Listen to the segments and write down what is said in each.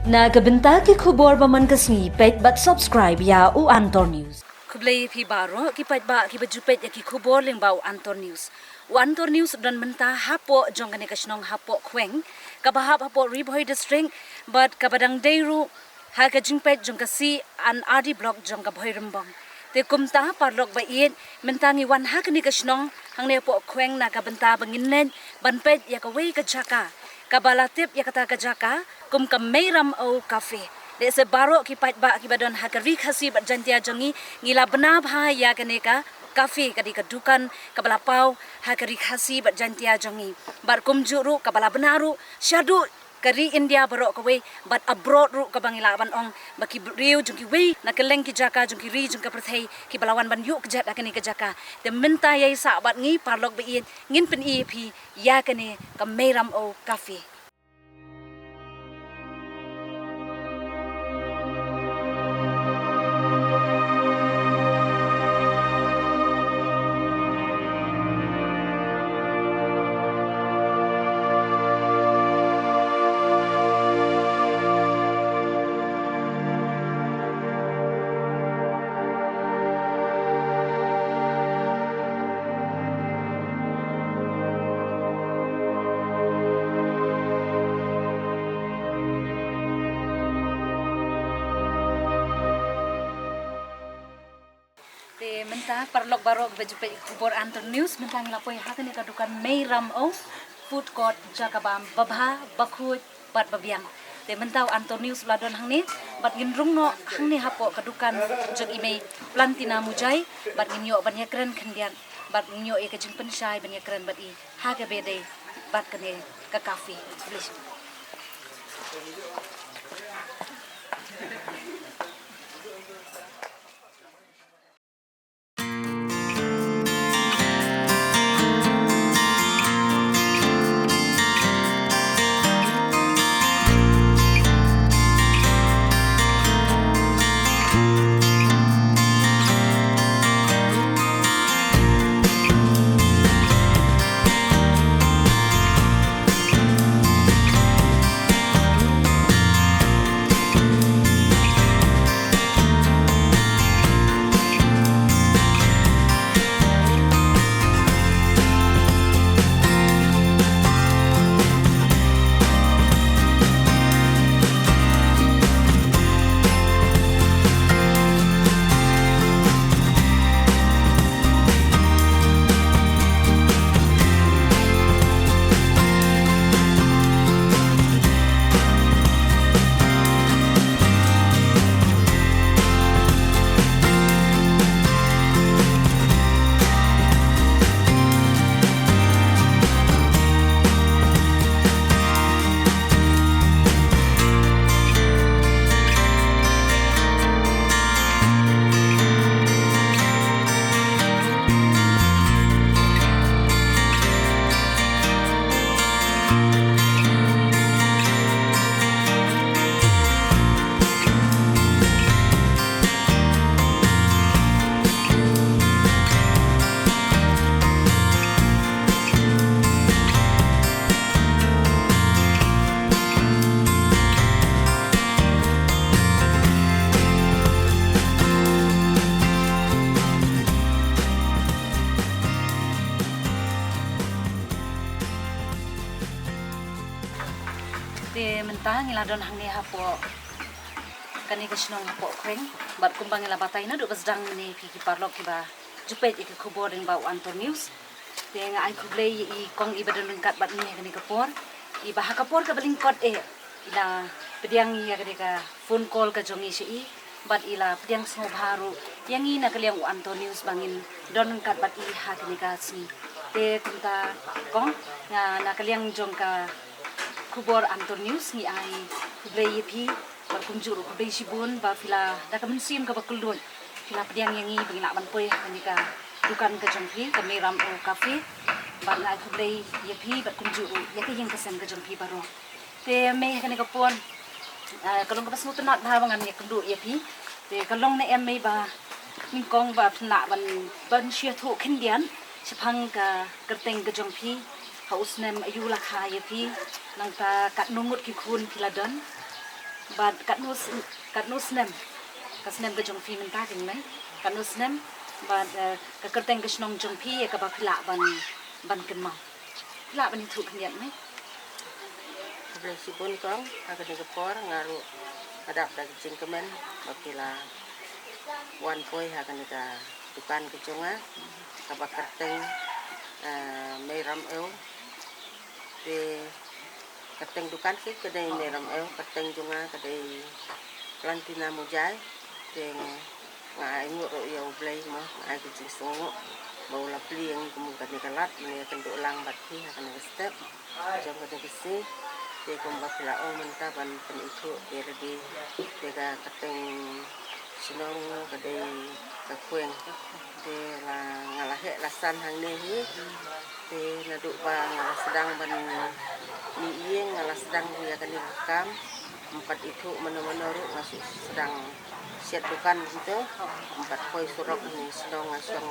Nagabenta ki khubor baman kasngi pet but subscribe ya u Antor News. Kublay pi baro ki pet ba ki bajupet ya ki khubor ling ba u Antor News. U Antor News dan menta hapo jong kane kasnong hapo khweng kabahap hapo Riboy district but kabadang deiru ha ka jingpet jong kasi an RD block jong ka Bhoy Rembang. Te kumta parlok ba iet mentangi wan ha kani kasnong hang ne po khweng na kabenta banginen banpet ya ka wei ka jaka. Kabalatip ya kata kajaka kum kameiram o kafe de se baro ki pat ba ki badon hakari khasi bat jantia jangi ngila bena bha ya kaneka kafe kadi kadukan kabalapau hakari khasi bat jantia jangi bar kum juru kabala benaru syadu kari India baro kawe bat abroad ru kabangila ban ong baki riu jungki we na keleng ki jaka jungki ri jungka perthai ki balawan ban yuk jat akani ka jaka de minta yai sa bat ngi parlok be in ngin pen EP ya kane kameram o kafe. Menta parlok barok bajupet kubor Antor News mentang lapoi hakani kadukan meiram o food court jakabam babha bakhut bat babiang te mentau Antor News ladon hangni bat ginrung no hangni hapo kadukan jog imei plantina mujai bat ginyo banya keren khendian bat ginyo e kajing pensyai banya keren bat I haga bede bat kene ka kafe please. Te mentang iladon hangni hapo kani kasnong hapo khweng bat kumbang ila batay na do basdang ni ki parlok ki ba jupet ik khubor ding ba Antor News te nga ay kublay I kong ibadon lengkat bat ni kani kapor I bah kapor ka balingkot ila pediang ya kani ka phone call ka jongi si bat ila pediang smo baru yang ina kaliang Antor News bangin don lengkat bat I ha kani ka si te kunta kong nga nakaliang jong ka kubor Antor News ni ay kublay pi berkunjur kublay sibun ba fila da kamensim ka bakulun fila pediang yangi bangila man poy kani ka dukan ka jongpi ka meram o kafe ba na kublay pi berkunjur yaki yang kasan ka jongpi baro te me kani ka pon kalong ka pasmuto na bangan ya kundu pi te kalong na em me ba mingkong ba phna ban sia thu khindian sipang ka kerteng ka jongpi hausnem ayula khaya pi nang ta kat nungut ki khun piladon bad kat nus nem ke jong pi men ta ding mai kat nus nem bad ka kerteng ke snong jong pi ka ba phila ban ken ma phila ban thu kniat mai Habis sipun kong akan digepor ngaru adap dari cingkemen bakila wan poi akan diga dukan kecunga kabak kerteng meram eu di kerteng dukan sih kedai meram eu kerteng junga kedai lantina mujai deng ngai nguro ya ublai mah ngai kecing songo mau lapli yang kemudian dikalat ini akan diulang baki akan step jam kedai kisi dia kumbak la o menta ban pen itu dia lagi dia keteng sinong kadai kakueng dia la ngalahe lasan hang nehi dia naduk ba ngalah sedang ban ni ieng ngalah sedang dia akan direkam empat itu menaru masuk sedang siat dukan gitu empat koi surok ni sinong ngasong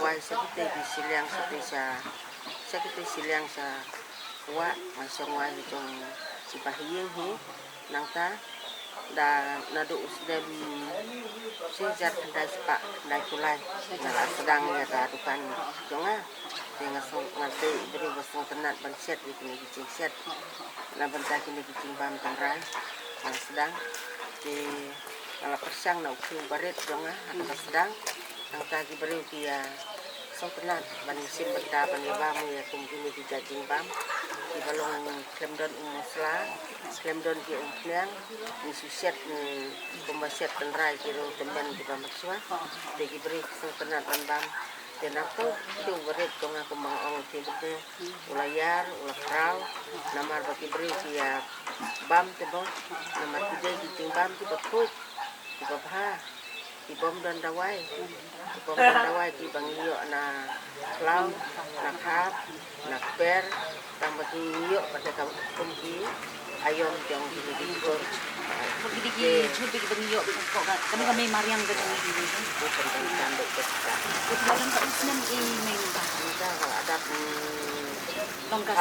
wai seperti di siliang seperti siliang sa wa masong wa jong sipahieng hi nangta da nadu usdem sejat dai spa dai kulai ngala sedang ya ka dukan jonga dengan song ngate beri basong tenat ban set ikini gicing set na banta kini gicing bam tangrai ngala sedang di ngala persang na uking baret jonga ngala sedang nangta gi beri kia song tenat ban sim benta ban bam ya kumkini gicing bam di balong klemdon umusla klemdon ki umpliang ni suset pembaset tenrai kiro temen di bamaswa de ki beri sentenat bam dan aku tu beri tong aku mangong tibete ulayar ulakrau namar baki beri kia bam tebo namar kide ki bam ti bakut ti babha ti bom dan dawai ki bangio na klau na khap na per tambah iyo pada kamu kumpi ayam yang digigor begini cuti ke bangio kok kami mariang ke jong ini bukan tanduk besar itu dalam kat senam meng kita kalau ada longkas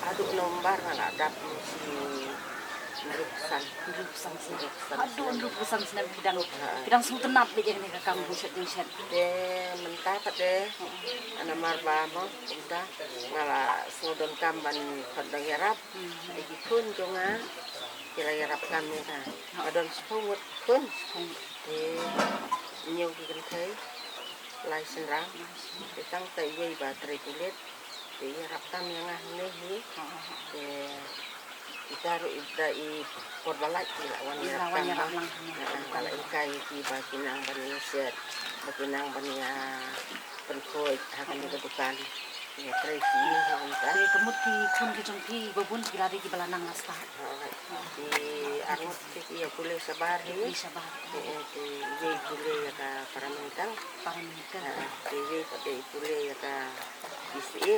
aduk nombar kalau ada si Ruksan aduh pesan senam bidang sultanat bejeng ni kakang buset buset de mentah pada anak marba mo kita ngala sodon kamban padang yarap ikun jonga kira yarap kami ta adon sepungut kun nhiều cái cần thấy lai senrang ditang tai wei ba trikulet di yarap kami yang ahne hi de kita ru ibda i porbalai ila wan yarap lang kala ikai ki ba kinang bani set bakinang bani penkhoi akan dikedukan ya tresi kita di kemut ki kun ki jong pi babun ki lari ki balanang lasta di arut ki ya kule sabar hi sabar di wei kule ya ka paramentang di wei pada kule ya ka isi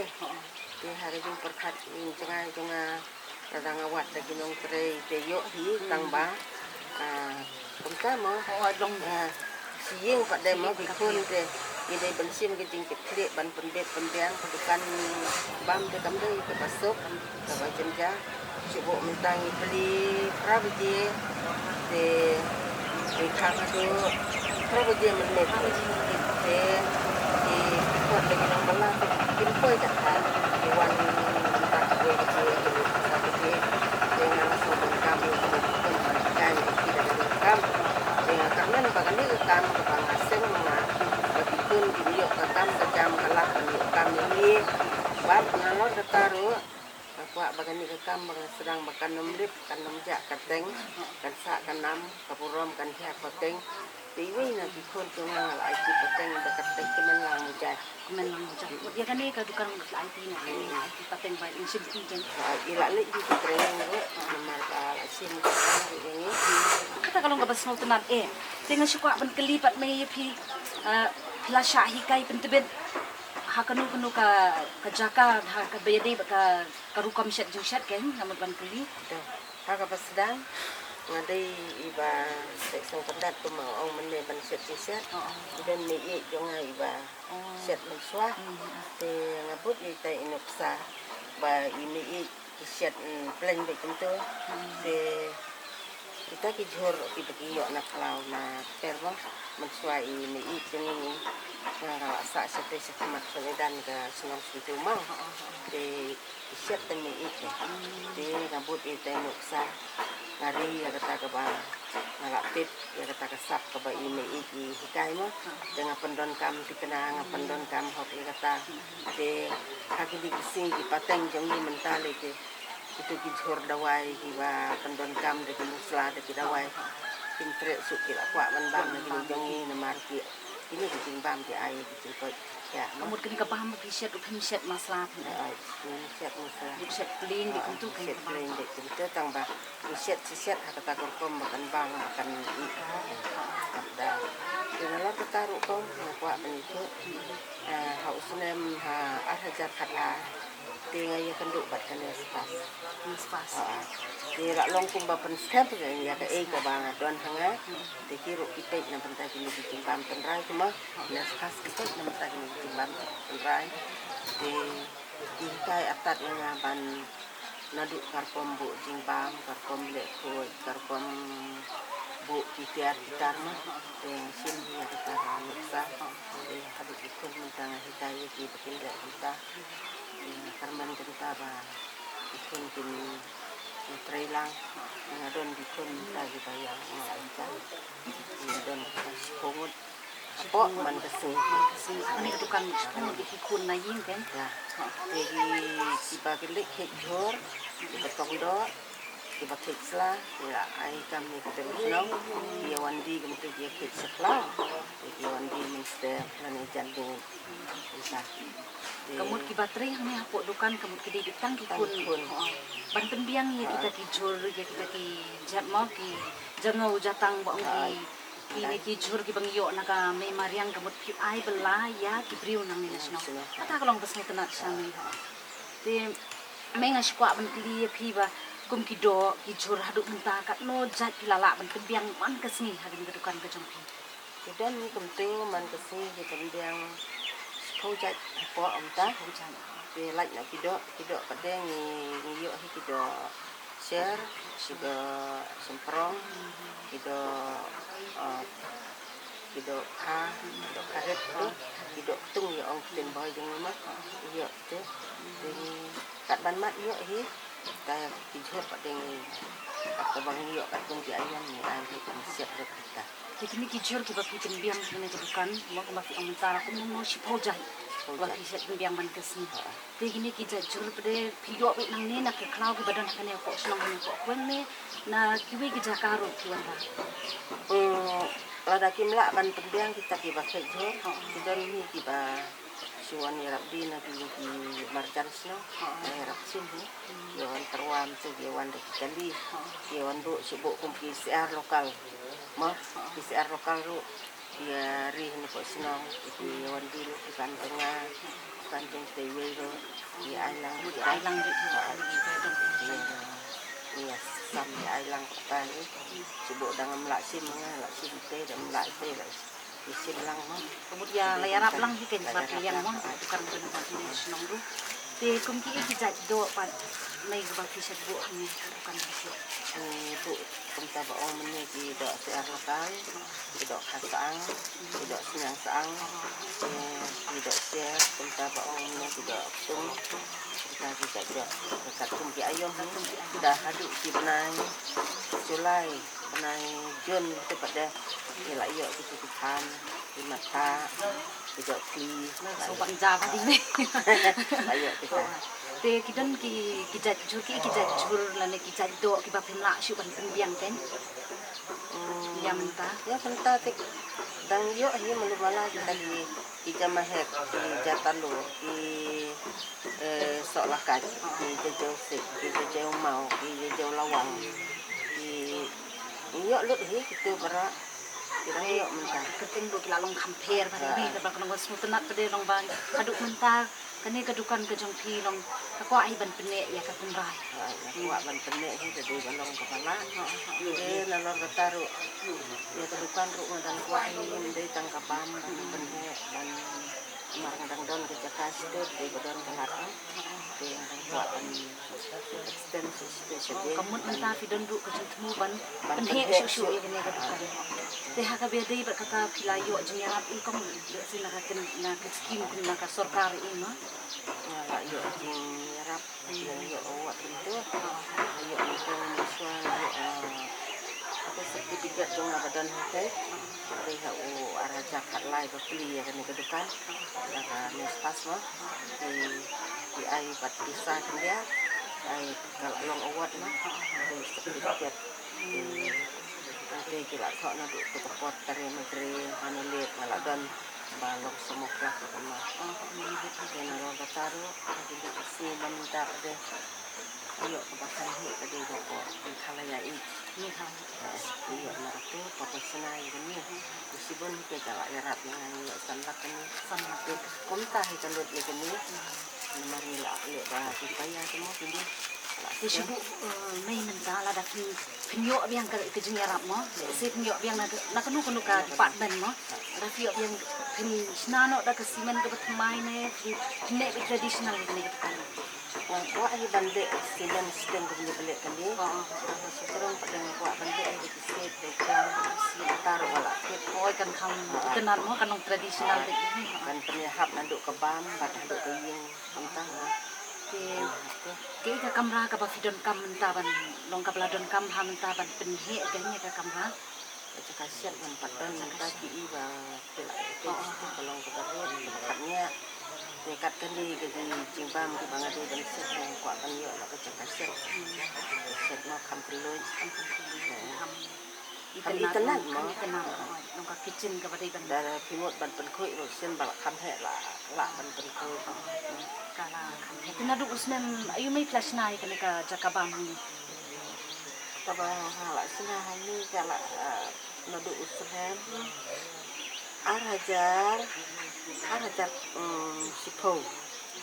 di hari jung perkat jonga radang awat lagi nong tre teyo hi tangba kumta mo dong siing pada mo bikun te ide bensim ke jingkit klik ban pendek pendiang pedukan bam de kamde ke pasok ke bajenja coba mentangi beli prabeje de khang tu prabeje menet de ikut lagi nang bala kin koi tak wan tak koi ke prabeje dengan sobat kami kan tidak direkam dengan karena bagani rekam bang asing bagikun video rekam kejam kalah video kami ini bab ngalor detaru aku bagani rekam sedang makan nemlip kan nemjak kateng kan sak kan nam kapurom kan hiap kateng tiwi na bikun tunga ngal IT kateng dekat temen lang mujah dia kan ni kadukan IT na IT pateng baik insim tijen ilalik di training ro nomor asim ini kita kalau nggak basnol tenan dengan suka ben kelipat mai pi lasha hikai pentebet hakanu kanu ka jaka ha ka bayade ka karukam set jusat kan namun ban keli ha ka pasdang ngadai iba seksong pendat tu mau mene ban set set dan ni jonga iba set menswa te ngabut ni tai inuksa ba ini set plan be tentu te kita kijur kibagi nak kalau na permo mensuai ini ini kalau sak seperti sekemat dan ke senang situ mau di siap temi itu di rambut itu nuksa ngari ya kata ke bang ngalapit ya kata ke sap ke bang ini hikai mo dengan pendon kam dikenang pendon kam hok ya kata di kaki di sing di pateng jongi mentali itu kijur dawai kiba pendon kam de musla de dawai pintre sukila kwa manbam de jongi namar ki ini bikin bam di air bikin kok ya Kamut kini kabam piset upin set masalah. siap musla Set pelin di kuntu siap kayak lain de kita tambah siap kata korkom makan bang makan ada dalam ketaruh kau kwa penitu hausnem ha arhajar kata tinggal ya kenduk bat kan spas Pas. di lak long kumba pen stamp ya ke ke bang don hanga di kiru kita na pentai kini bikin bam penrai cuma na spas kita na pentai kini bikin bam penrai di kai atat yang ban naduk karpom bu jing bam karpom lek kuat karpom bu kitar mah yang sini ya kita nuksa haduk ikut mentang hidayah di bikin lek kita karman kita bah ikut kini trailang ngadon dikun lagi bayang malaikat ngadon kasih pungut apa man kesing Ini kedukan semua dihikun na ying kan. ya jadi tiba gelik hekjor tiba tongdo tiba keksla ya ai kami kita senang dia wandi kemudian dia keksla dia wandi mesti lani jantung bisa Kamut kibatri yang ni hapok dukan kamut kidi ditang kikun. Ban penbiang ya kita kijur ya kita ki jat mau ki jangau jatang bang ki ini kijur ki bang yo naga me mariang kamut pi ai bela ya ki briu nang ni nasno. Kata kalong besni tenat sami. Ti me ngas kwa ban kili pi ba kum kido kijur haduk mentah kat no jat pilala ban penbiang man kesni hadin kedukan ke jongpi. dan penting man kesini di pendiang kau jat apa amta di like nak kido kadang ni yo hi kido share kido semprong kido kido kido karet tu kido tung yo ong tin boy jeng mah yo tu di kat ban mat yo hi ta kijur kadang atau bang yo kat tung di ayam ni ayam siap dak kita. Jadi ni kijur ki bagi penbiang ni kedukan mau kembali antara aku mau si pojai. Bagi set penbiang man kesni. Jadi ni kijur jur pada piyo wek nang ni nak ke klau ki badan kan ya kok senang ni kok kuen ni na kiwi ki jakaro ki wanda. Lada kimla ban pendiang kita ki pakai jor kita ni kita suan yarap di na ki marjan sno yarap sini yawan terwam tu yawan de kali yawan bu sibuk kumpi PCR lokal mah PCR lokal ru dia ri ni kok senang itu yawan di kantong tewe ru di ailang iya sam di ailang kota ni sibuk dengan melaksim teh dan melaksim isim lang mah Kemudian layarap lang hikin bagi yang mah bukan benar ni senang tu. Di kumki kijat do pan may bagi set bu ni bukan begitu. bu kumta ba ong menye di dok siar lokal di dok kasang di dok sinyang saang di dok siar kumta ba ong menye di dok tung kita juga dok dekat kumpi ayam sudah haduk di benai Julai benai Jun itu pada nilai yo di tutupan di mata di dok kli Sobat Java ni. ayo kita Te kidan ki kijat jur lane kijat do ki bapin la syu ban penbiang kan. Yang mentah. ya kenta tik dang yo hi melumala kita di jamahet di jatalu di seolah kaj di jejau sik di jejau mau di jejau lawang di yo lut hi gitu bara kita yo mentah Keting do kilalong kamper pada ni lepas kena wasmu tenat pada long bang aduk mentah kani kedukan ke jongpi long kakwa ai ban penek ya kapun rai. kuat ban penek hi jadi balong kepala nalor kataru ya kedukan ru dan kuat hi dari tangkapam ban penek dan marang don ke Jakarta di badan kelapa di yang buatan extension station dia Kamut menta fidon du ke jentmu ban penhe susu ini ke dukan. Teh haka beda berkata pilayo jenyarat i kamu sina ka skim kun na ka sorkar i ma. lah yuk nyerap yuk awak itu yuk macam misal apa sertifikat dong badan hotel tapi arah jakat lah itu beli ya kan kedukan dan nespas mah di ai bat bisa dia ai kalau long award mah di sertifikat nanti kita thọ nó được từ pot dari menteri manulit ngaladan balok semua kelas sama kena lo kataru kita kasih bantar deh ayo ke pasar ni tadi kok kalau ya ini Ni ha. iya narato profesional ini usibon ke kala erat dengan yo sanlat ini sanlat konta hitan lut ini mari la le ba supaya semua ini Di sibu may menta la da pinyo biang ke jenyarat mo. Se pinyo biang na kanu kanu ka department mo. Da pinyo biang pin snano da ke simen ke betmai ne ne traditional ni ke kan. Wah, ini bandek silen sistem beli kan dia. Sekarang pada buat bandek ini diset dekat sitar wala. Koi kan kam kenal mo kanong traditional ni. Kan penyahap nanduk ke bam, badah nanduk ke yung entah. Ke ka kamera ka ba fidon kam mentaban long ka bladon kam ha mentaban penhe kanya ka kamera. Macam kasihan kan padan kaki iba pelak itu kalau ke baru tempatnya dekatkan di cimbam di bangade dan set kuatkan yo nak macam kasihan. Set mau kamprilo. Itenat mau kenal long ka kitchen ka ba dai ban dari pimut ban penkui rusin balak kamhe lah ban penkui. kala tinadu usmen ayu may flash na ikani ka jakabam ni. Tabang halak sina ini kalau nadu usmen arajar sipo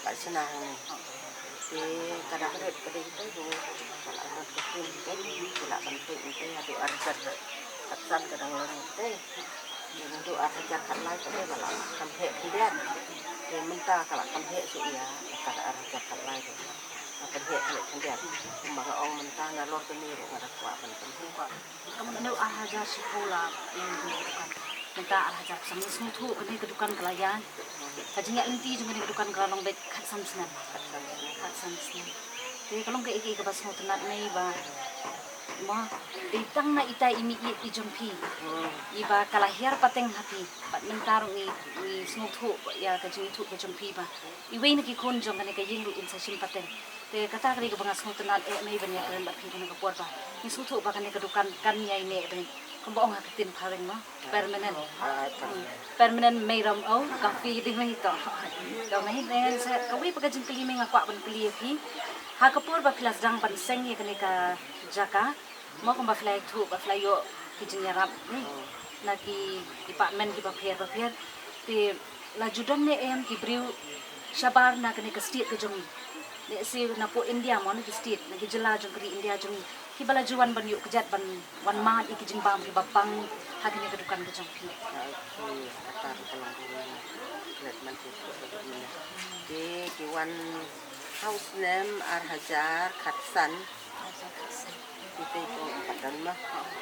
kat sina ini. Di kadang-kadang pada kita tu kalau anak kecil kan tidak penting itu ada arajar katsan kadang-kadang itu. Yang tu arajar kat lain tu kalau kamhe kemudian minta kalau kamhe su ya kalau arajar kat lain tu. Kamhe kemudian kumbaga orang minta nalor tu ni ro ngada kuat penting. Kamu neu ahaja sekolah yang dibutuhkan. Minta ahaja sama semua kani kedukan kelayan. Kajinya inti juga ni kedukan kelalong baik katsam sinan. Jadi kalau ke iki ke bas mo tenat nai ba mo ditang na ita imi i jumpi. Iba kalahir pateng hati. Pat mentarong ni smuthu ya kajing itu ke jumpi ba. Iwe ni ki kunjong kani ka yinglu in sa simpateng. Te kata kali ke bangas mo tenat mai banya kan ba pi kani ka puar ba. Ni smuthu ba kani kedukan kan ya ini ben kumbaong hakitin paring mo permanent mayram au kafi ding mai to. Kau mai dengan sa kawi pagajing kalimeng akwa ban kalipi. Ha kapur ba pilas dang pan seng ye kani ka jaka. Mo kung ba fly tu ba fly yo kijinyarap ni na ki department ki ba pier ti la judan ne em ki briu shabar na kani ka state ka jong ne si na po India mo na ki state na ki jela jong kri India jong ki bala juan ban yu kejat ban wan ma ki jing bam ki babang ha kani ka dukan ka jong pi Kata kalau treatment itu begini. Di one house name Arhajar Katsan. Kita itu padan mah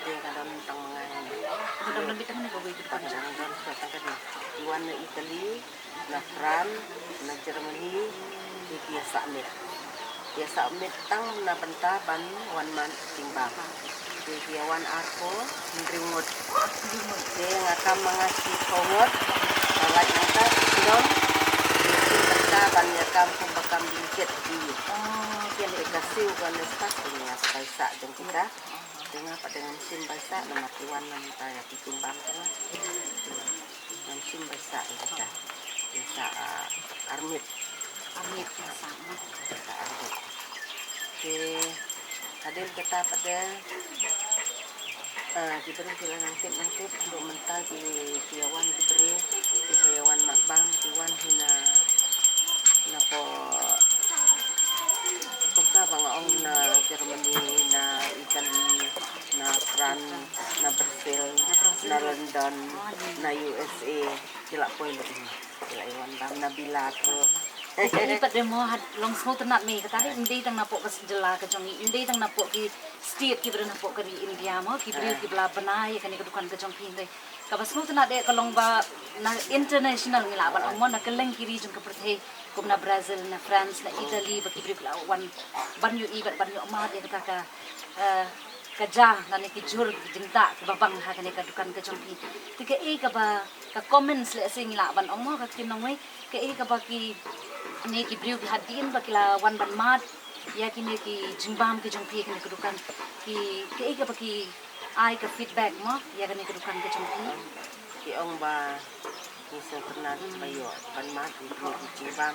dia kadang tentang mengenai mudah-mudahan kita ni bawa ke depan kadang katakan Iwan na Italy na France na Germany di biasa mit tang na bantaban one man timbang di Wan Arko ringod dia ngakam mengasih kowot alat nyata sidon di bantaban yakam kumbakam bingkit di kasih ugan espas dengan baisa dan kita dengan dengan sim baisa nama tuan nama saya ditimbang kan dengan sim baisa kita biasa armit sama kita armit oke hadir kita pada diberi bilangan nanti untuk mentah di Tiawan diberi di Tiawan Makbang Tiawan hina napo Kumta bang ang na Germany, na Italy, na France, na Brazil, na London, na USA, sila po yung Kila iwan bam Nabila tu. Ipat demo had long small tenat me katari hindi tang napok kas jela ka jongi hindi tang napok ki state ki bra napok kari India mo ki bri ki bla banai kan ka dukan ka jong phi ka bas small tenat de ka long ba na international ngila ban mo na keleng kiri jong ka perthei kum na Brazil na France na Italy ba ki bri la wan ban yu ibat ban yu ma de kata ka kaja na ki jur jingta ki babang ha kan ka dukan ka jong phi tika e ka ba ka comments le sing la ban mo ka kinong mai ka e ka ba ki ni ki briu ki hadin bakila wan ban mat ya ki ne ki jingbam ki jongpi ki ne kedukan ki ke baki ai ka feedback mo ya ka ne kedukan ki jongpi Ki ong ba Isa tenat bayo ban mat itu Cibam.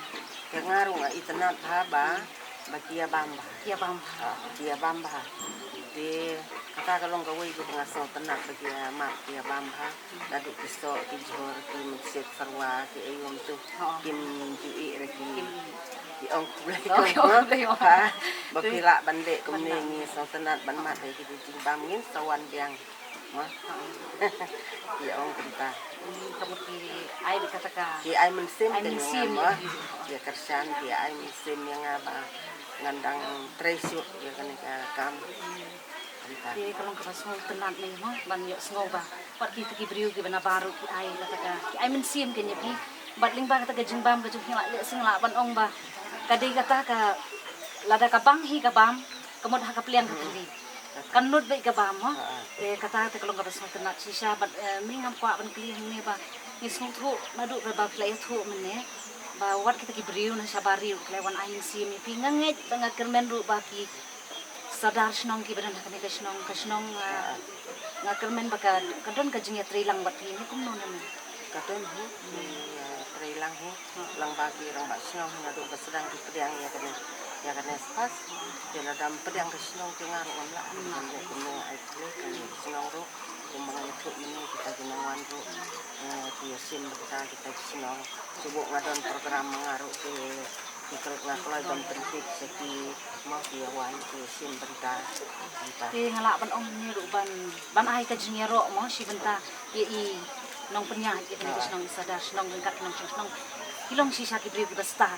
Kengaru nga itenat ha ba bagia bamba. ya bam Bagia bamba. Di kata kalong gawai ko ngaso tenat bagia mat bagia bamba. Dadu pisto ki jor ki mutsit sarwa ki ayom tu kim jui reki. Ki ong kulai ko ha. Bapila bande kumni so tenat ban mat ki Cibam ngin sawan biang. Mah. Ki ong kita. kamu ki ai dikatakan Ki ay mensim Ay dengan mensim, apa? ya. Ya kersan ki ay mensim yang apa? Ngandang tresyo ya kan kam. Entah. di kalong ka small tenat me mo ban yo sngoba pat ki ki briu ki bana baru ki ai kataka ki ai mensim ken yapi bat ling ba kataka jingbam ka junghi le sing la ban ong ba kadai kata ka lada ka bang hi ka bam kamod ha ka plian ka kiri kanut baik ka bam mo kata ta kalong ka small tenat sisa bat mingam kwa ban kli ne ba ni small thu nadu ba play thu mene ba wat kita ki briu na sabari lewan ai mensim yapi nganget tanga kermen ru ba ki sadar snong ki badan hakane ka snong nga kermen baka kadon ka jingya trilang bat ini kum no namen Kadon hu trilang hu lang bagi rang bak snong ngadu ka sedang di pedang ya kan spas dia dam pedang ka snong tengar on la ngande kuno ai kle kan snong ru kumbang itu ini kita ginawan ru dia sim kita snong coba ngadon program mengaruh ke Ikut ngakulai dan penting segi mau dia wan ke sim bentar entah ti ngala ban ong ni ru ban ai ka jingya ro mo si benta i nong penya ki kane ka snong sadar snong ngkat nong snong kilong si sa ki bri basta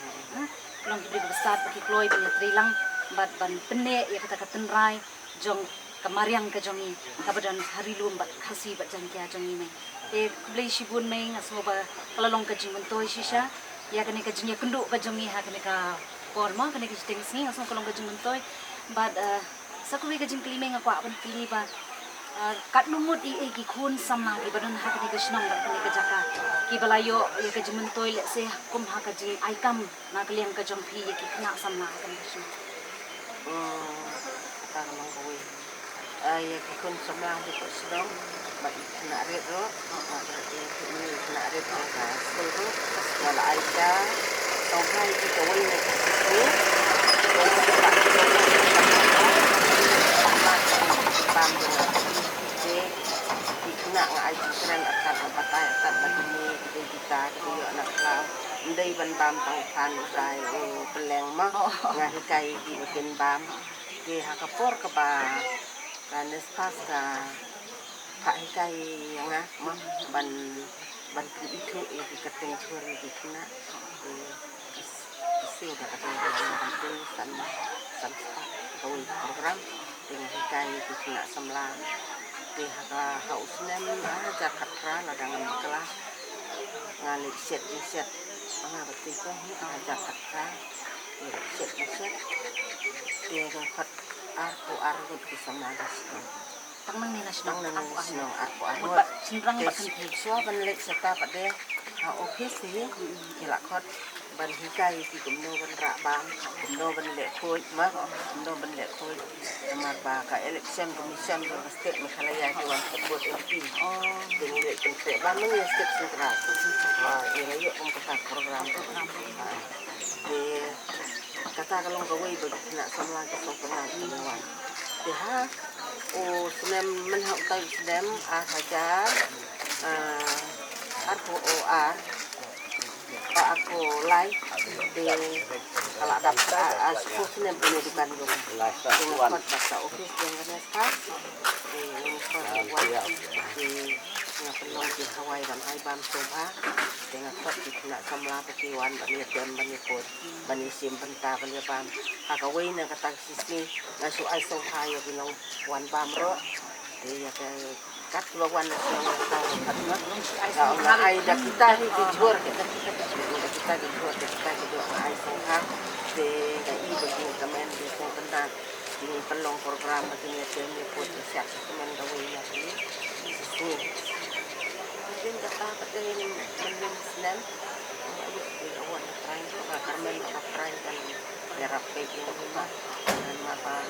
kilong ki bri basta ki kloi bin trilang bat ban penne ya kata tenrai jong kamariang ka jongi kabadan harilum bat khasi bat jangkya jongi me te blei sibun me ngaso ba kalalong ka jingmen toy sisa ya kane ka jingya kenduk ka jongi ha kane ka forma kane ka sting sing ngaso kalong ka jingmen toy bat sakui ka jing klime nga kwa ban kli ba kat numut i ki khun samna ki badan ha kane ka snong ba kane ka jaka ki balayo ya ka jingmen toy le se kum ha ka jing ai kam na kliang ka jong phi ya ki khna samna kane ka snong kata memang kowe ya kikun semlang di sedong bagi kena red ro ini kena red ro ka school ro wala aja sampai di kowe ni situ kena ngai keren akan apatai akan begini kita dia anak lau ndai ban bam tang pan usai peleng mah ngahi kai di bikin bam di hakapor ke ba kan pas ka kai kai yang mah ban itu di keteng curi di kena siu dah kata penting san program dengan kai di kena semlang di haka hausnem Jakarta ladangan kelas ngalik set mana betul kan Jakarta set dia dapat aku argut bisa malas tangmang ni na snong aku argut bat sinrang bat so balik serta pada office sih gila kot ban hikai ki kumno ban rabang kumno ban le khoi ma kumno ban le khoi mar ba ka election commission ko state makhalaya ki wan sebut MP ding le tempe ba mang ya state sentra ini yuk kata program di kata kalau gawai bagi nak sama lagi sempurna keluar dia senem menhak tay senem saja aku aku like di kalau ada senem pendidikan itu dengan bahasa office dengan sekarang di nga pelong di Hawaii dan ay bam soba dengan kot di nak samla petiwan bani dem bani kot bani sim benta bani bam hakawai na kata sisni ngasu ay soba ya binong wan bam ro de ya ke kat lawan yang tahu katna na ay da kita ni dijur kita dijur kita dijur ay soba de ga i bagi kamen de so benta ini pelong program begini dem ni kot siap kamen gawai ya ni din kata patingin ng Islam ayos din awan try ko karmen try kan yarap kay lima dan mata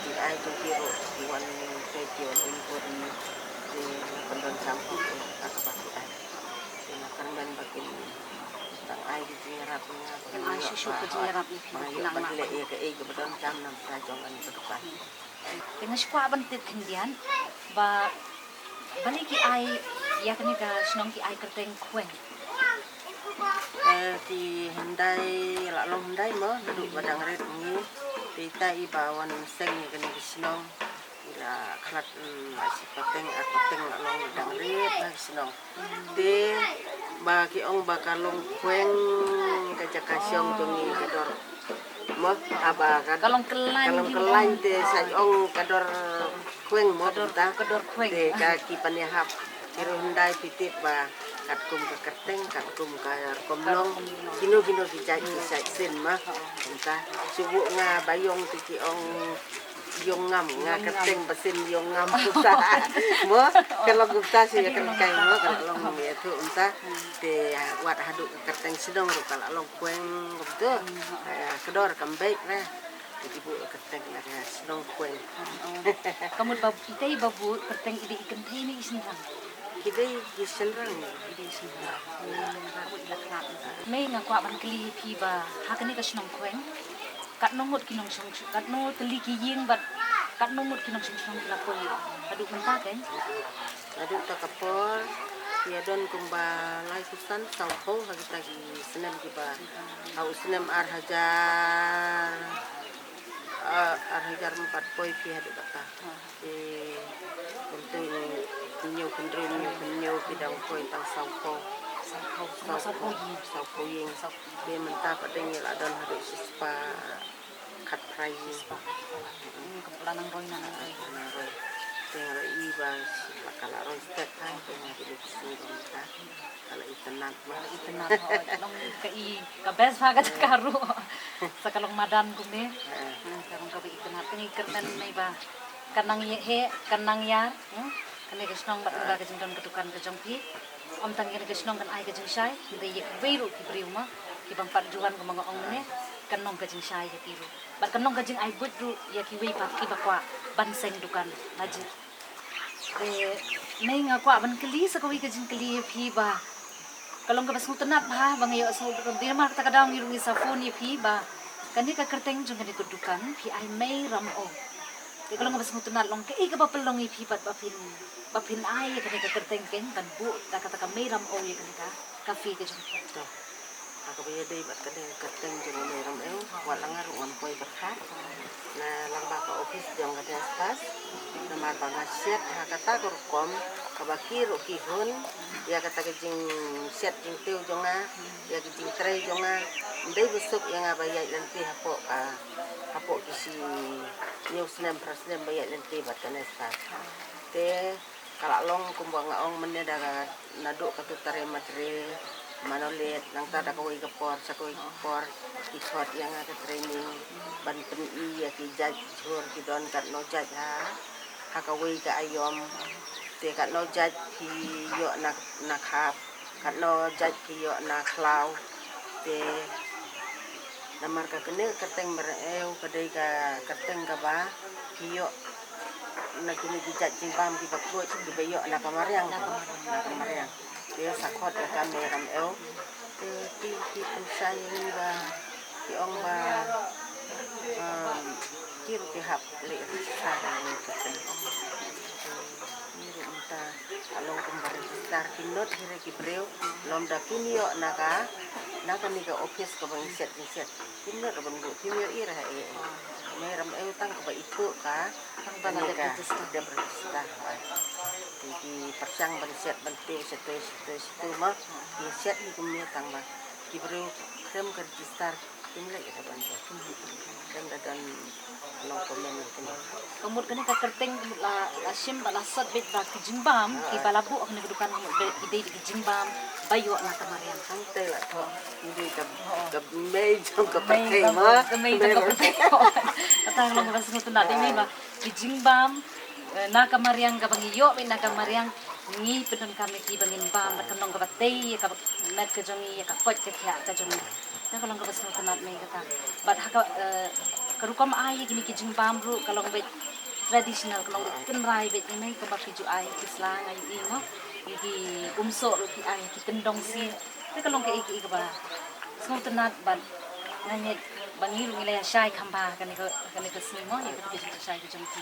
di ay kiro iwan video info di pendon sampul atau pasti ay na karmen bakin tang ay di yarap nga ay susu ke yarap mga pagli ke ay bedon jam nam sa jongan ke depan dengan squad bantit kendian ba balik ki ay yak ni ka snong ki ay kerteng kweng di hendai laklong hendai mo duduk badang red ni kita ibawan seng kini kisnong ila khat si pateng ateng laklong badang red na kisnong de bagi ong bakalong kweng kajakasyong tungi kador mo aba kalong kelai de sa ong kador kweng mo kador kweng de kaki panihap kiro hendai titip ba katkum ka kerteng katkum ka komlong kino dijai sa sen mah entah subuh nga bayong tiki ong yung ngam nga kerteng basin yung ngam kusa mo kalau gupta sih kan kai mo kalau long itu entah de wat hadu kerteng sidong kalau long kueng gitu kedor kambek lah ibu kerteng lah sidong kueng kamu babu itai babu kerteng ide ikan teh ni isni kan kita disenrang may nga kwa ban kli pi ba hakani ka snong kweng kat nongot kinong song kat no teli ki ying bat kat nongot kinong song la poi aduk menta kan aduk ta kapor ya don kumba lai kusan sau ho lagi tagi senem kiba au senem ar hajar 4 poi pi aduk kata untuk nyo bidang poi tang sau ho sau po ying be menta padeng la don haduk sispa kat prai kepulanang roy nang roy tinggal iba kalau roy step hai dengan hidup singta kalau itenat mah itenat long kai ka best fa ka karu sakalong madan kumne karong ka itenat ni kerten mai ba kanang he kanang ya kane kesnong bat ga kejengdon ketukan kejongpi om tangin kesnong kan ai kejeng sai de ye weiru ki priuma ki bang pat juan ko mga ong ne kanong kejeng sai ya tiru bat kanong kejeng ai budru ya ki wei pa ki bakwa banseng dukan haji de nei nga kwa ban keli sa ko kejeng keli phi ba kalong ka basu tenat ba bang yo so de mar ta kadang yurung sa phone ye phi ba kani ka kerteng jung kani kedukan phi ai mei ram o de kalong ka basu tenat long ke i ka bapelong i phi pat bapin ai ya kani ka kerteng ken ban bu ta kata ka mei ram o ye kani ka kafe ke jung to aku biya dei bat kadang kerteng jung mei ram eu walangar ngam poi berkat na lamba ka office jong ka spas na mar banga set hakata kom kabakir ukihun ya kata kejing set jing teu jonga ya kejing tray jonga ndai besok yang abaya lenti hapo kisi news nem prasnem baya lenti bat kanesta te kala long kumbang ong menne daga naduk katu tare matre manolet nang tada ko igapor sa ko igapor ikot yang ada training ban pen ya ki judge hur ki don kat no judge hakawai ka ayom te kat no judge ki yo nak hap kat no judge ki yo na klau te namar ka kene kateng mereu kadai ka kateng ka ba ki yo na kini ki judge jing bam ki bakro ki bayo na kamariang dia sakot ya kami ram eu ti pensai ni ba ki ong ba kir ki hap le sa ni kateng ni rumta along kembali star kinot hire ki breu lom da kinio naka ni ka office ka bang set kinot ban bu kinio ira meram eu tang ka ba itu ka tang bana de berista di persang ban set ban pe situ mah di set di kumnya tangba di baru krem ke register kimle kita bantu krem dan no komen itu Kamut kani ka kerteng la sim bala sat bit ba ki jimbam ki balabu kani kedukan kamut ide di jimbam bayo na kamarian santai lah kok ini ke mei jam ke pakai mah Kami jam kapatay ko. Atang lang mas nguto na din ba ki jimbam na kamarian ka bangiyo na kamarian ngi pedon kami ki bangin bam bat kanong kapatay ka met ka jongi ka kot ka kya ka jongi na kalong ka bas nguto na may kata bat haka karukam ay gini ki jimbam ru kalong bet tradisional kalong kenrai bet ini ka ba ju ay kislang ay imo iki umso ru ki ay ki tendong si kalong ka iki ka ba nguto na bat nanya bangiru nilai syai kamba kan itu semua ya kita bisa syai ke jongpi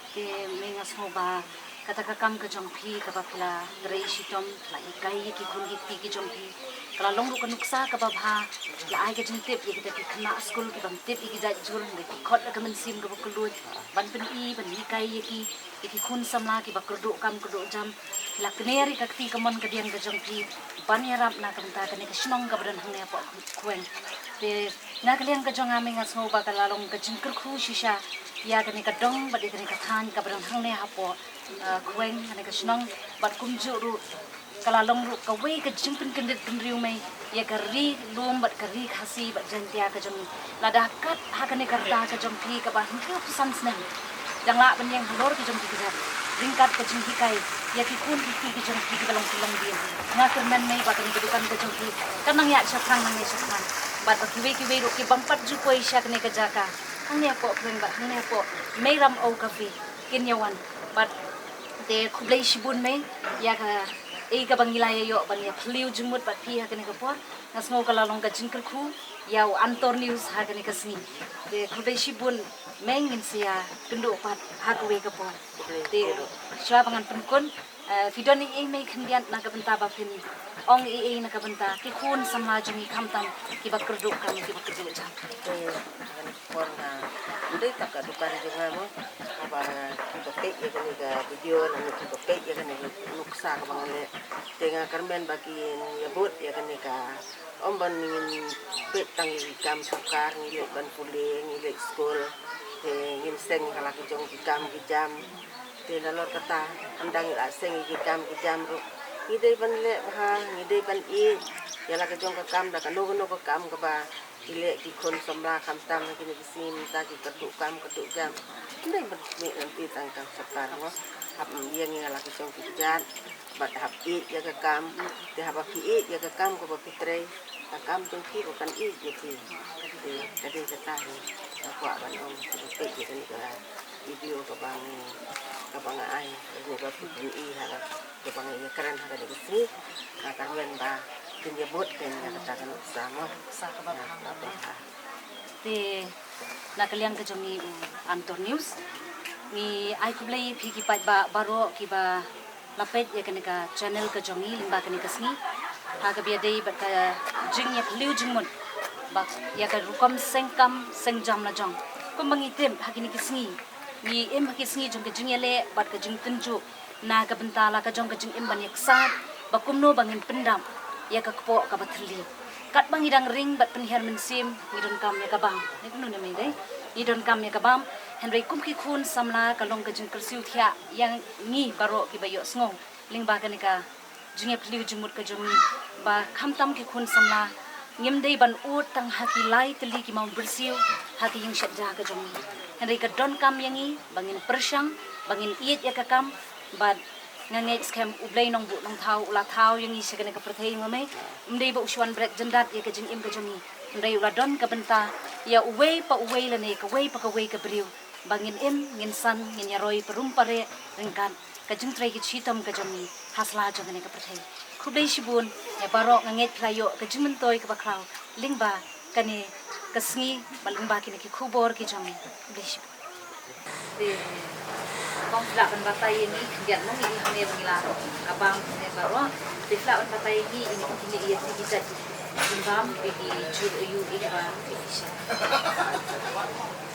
ke mengas hoba kata kakam ke jongpi kapapila rei sitom la ikai ki kun ki jongpi kalau long kan nuksa kapabha la ai ke jintip ya kita kena school ki bam tip ki jat jur de ki khot ka men sim ka bakulut ban pen i ban ikai ki kun samla ki bakurdu kam kurdu jam la kneri ka ti kamon ka dian ke jongpi ban yarap na kamta ka ne ka shnong ka badan hangya po kwen de na kalian ka jong aming as ngoba ka lalong ka jingker khu shisha ya ka ne ka dong ba de ka ne ka than ka badan hang ne hapo kwen ne ka shnong bat kumju ru ka lalong ru ka we ka jingpin kendet kenriu mai ya ka ri lum bat ka ri khasi bat jantia ka jong la da kat ha ka ne ka da ka jong phi ka ba hingke pesan sne jangla ban yang halor ki jong ki ringkat ke jengki kai ya ki kun ki jengki ki balong silang dia ngaker men mai ba kan kedukan ke jengki kanang ya syakang nang syakang ba kiwe ro ki bampat ju koi syak ne ke jaka hang ne ko kren ba hang ne ko mai ram au kafe kin yawan ba te khublai shibun mai ya ka ka bangilaya yo ban ya phliu jumut ba phi ha kan ke por ngasmo kala long ka jingker khu ya antor news ha kan ke sni te khublai shibun mengin sia kendo pat ha ko we ke por te sya pangan penkun video ni mai khendian na ka benta ba phini ong na ka benta ki khun samla jumi khamtam ki ba kerdu kam ki ba kerdu jam por na udah tak ka dukan juga mo apa kita pek ya kan ga video na kita pek ya kan nuksa ka bangale tenga karmen bagi nyebut ya kan ka om ban ngin pek tang kam sukar ngile ban puling ngile school ngin seng kala ki jong ki kam ki jam te lalor kata andang la seng ki jam ru ngide ban le ha ngide ban i ya la ka jong ka kam da ka no ka kam ka ba ile ki kon samla kam tam ki ni sim ta ki keduk kam keduk jam ndai ban mi nanti tang ka sakar mo hab yang la ki jong ki jat bat hab i ya ka kam te hab ki i ya ka kam ko ba pitre ka kam jong ki ko kan i ni ki jadi kata aku akan om seperti gitu nih video ke bang ai ini baru ini harap ke bang ini keren harap di sini akan lembah penyebut dan katakan sama te na kalian ke jongi antor news ni ai kublai phi ki pat ba baro ki ba lapet ya ka channel ke jongi limba ka ni kasni ha ka bia dei ba ka jing ya liu jing mun bak ya ka rukom sengkam sengjam na jong ko mangitem hakini kisngi ni em hakisngi jong ke jing le bat ka jing tunju na ka bentala ka jong ka jing em ban yaksat bakumno bangin pendam ya ka kpo ka bathli kat bangidang ring bat penher mensim ngidon kam ya ka bang ni kuno ne mai dai ngidon kam ya ka bam henry kum ki khun samla ka long ka jing kersiu thia yang ngi baro ki bayo sngo ling ba ka ni ka jing ya phliu jumut ka jong ba khamtam ki khun samla ngim dei ban ut tang haki lai teli ki mau bersiu haki yang syat jaga jongi henry ka don kam yangi bangin persang bangin iet ya ka kam bad nganget scam ublay nong bu nong thau ula thau yangi sekene ka perthei ngame mdei ba uswan brek jendat ya ka jing im ka jongi mdei ula don ka benta ya uwei pa uwei la ne ka wei pa ka wei ka briu bangin im ngin san ngin yaroi perumpare ringkan ka jing trai ki chitam ka jongi hasla jongene ka perthei khublai shibun ya barok nganget playo ka jingmentoi ka bakraw lingba kani kasngi balingba kini ki khubor ki jong bish de kong fla ban batai ni khiat mong ini hone bangila abang ne baro de fla ban batai ni ini kini iya ti jat jimbam begi jur yu iba fisha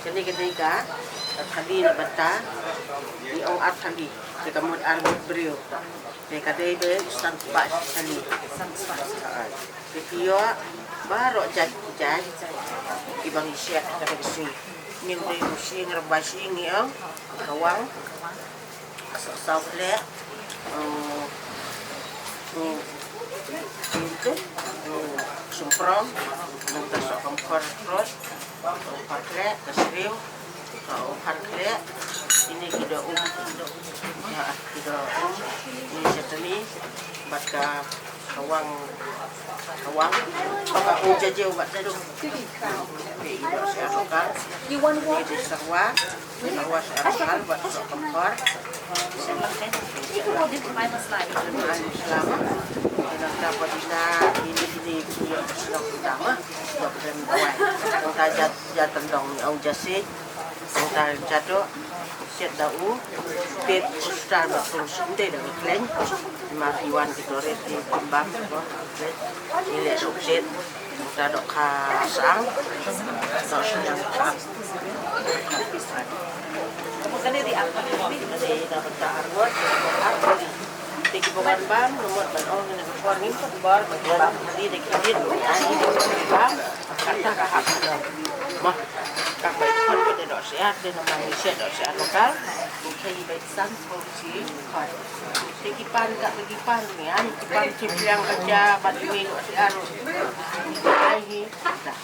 jadi ketika tadi na bata di ong at tadi Kamut arbut brio. Kadai be sang pak sani. Video baru jadi ibang isya kada bisi. Ning de musi ngerbasi ngi ang kawang saufle itu sumprong nang tasok kompor terus pakle kasriu kau harkle ini kita ya kita ini seteni batka kawang baka ujaje ubat dadu ini lokal You want ini di sarwa sarwa buat tasok kompor Itu mau di minus lagi. selama kita dapat ini video sedang utama bukan awal kita jatuh dong au jasi kita jatuh set dau pet ustar betul sunde dan kleng mariwan kita reti kembang ini subset kita dok kasang dok sedang Bukan di apa? Jadi dapat arwah, tiki bukan bang, nomor berong dengan warning bar, bang, jadi dikit, ani bang, kata kahak ada, mah, kakak itu pada dok sehat, dan nama Indonesia dok sehat lokal, bukan baik sang polisi, tiki pan, ni, ani pan cipiang kerja, batu dok sehat, lagi, dah.